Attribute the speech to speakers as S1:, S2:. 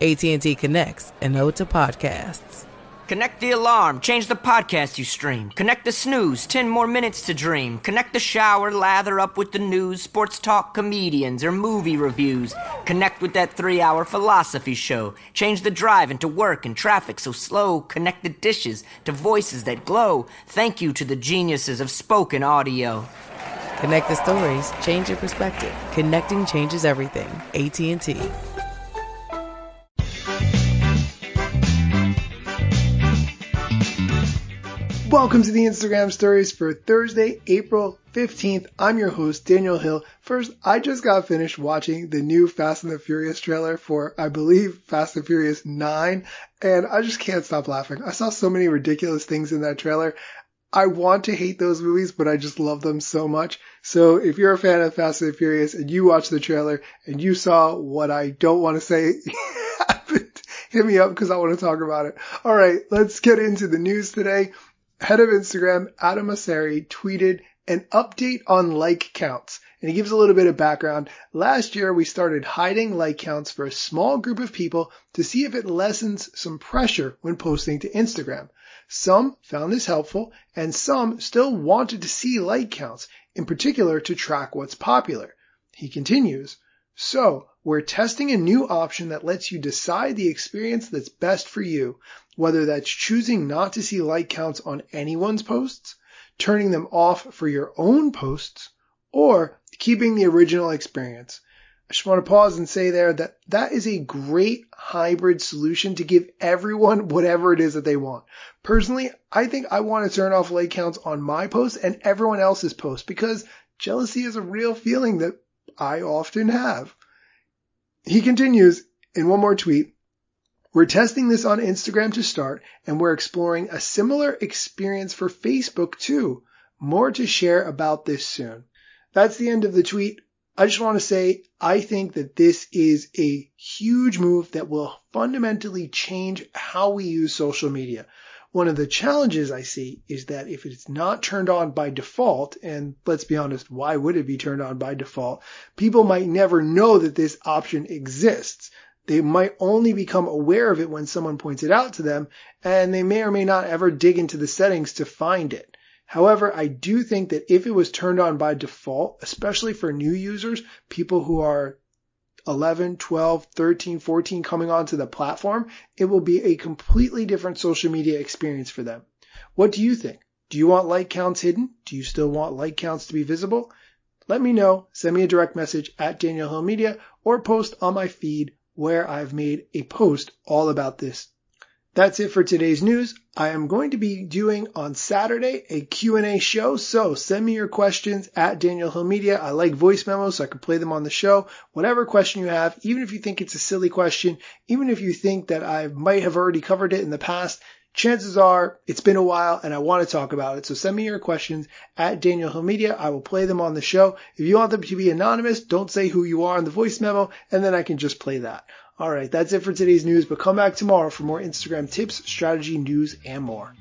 S1: AT&T connects an ode to podcasts.
S2: Connect the alarm, change the podcast you stream. Connect the snooze, 10 more minutes to dream. Connect the shower, lather up with the news, sports talk, comedians, or movie reviews. Connect with that 3-hour philosophy show. Change the drive into work and traffic so slow. Connect the dishes to voices that glow. Thank you to the geniuses of spoken audio.
S1: Connect the stories, change your perspective. Connecting changes everything. AT&T.
S3: Welcome to the Instagram stories for Thursday, April 15th. I'm your host, Daniel Hill. First, I just got finished watching the new Fast and the Furious trailer for, I believe, Fast and Furious 9, and I just can't stop laughing. I saw so many ridiculous things in that trailer. I want to hate those movies, but I just love them so much. So if you're a fan of Fast and the Furious and you watched the trailer and you saw what I don't want to say happened, hit me up because I want to talk about it. All right, let's get into the news today. Head of Instagram, Adam Mosseri, tweeted an update on like counts. And he gives a little bit of background. Last year, we started hiding like counts for a small group of people to see if it lessens some pressure when posting to Instagram. Some found this helpful, and some still wanted to see like counts, in particular to track what's popular. He continues, "So, we're testing a new option that lets you decide the experience that's best for you, whether that's choosing not to see like counts on anyone's posts, turning them off for your own posts, or keeping the original experience." I just want to pause and say there that that is a great hybrid solution to give everyone whatever it is that they want. Personally, I think I want to turn off like counts on my posts and everyone else's posts because jealousy is a real feeling that I often have. He continues in one more tweet, "We're testing this on Instagram to start, and we're exploring a similar experience for Facebook too. More to share about this soon." That's the end of the tweet. I just want to say, I think that this is a huge move that will fundamentally change how we use social media. One of the challenges I see is that if it's not turned on by default, and let's be honest, why would it be turned on by default? People might never know that this option exists. They might only become aware of it when someone points it out to them, and they may or may not ever dig into the settings to find it. However, I do think that if it was turned on by default, especially for new users, people who are 11, 12, 13, 14 coming onto the platform, it will be a completely different social media experience for them. What do you think? Do you want like counts hidden? Do you still want like counts to be visible? Let me know. Send me a direct message at Daniel Hill Media or post on my feed where I've made a post all about this. That's it for today's news. I am going to be doing on Saturday a Q&A show, so send me your questions at Daniel Hill Media. I like voice memos, so I can play them on the show. Whatever question you have, even if you think it's a silly question, even if you think that I might have already covered it in the past, chances are it's been a while and I want to talk about it. So send me your questions at Daniel Hill Media. I will play them on the show. If you want them to be anonymous, don't say who you are in the voice memo, and then I can just play that. All right, that's it for today's news, but come back tomorrow for more Instagram tips, strategy, news, and more.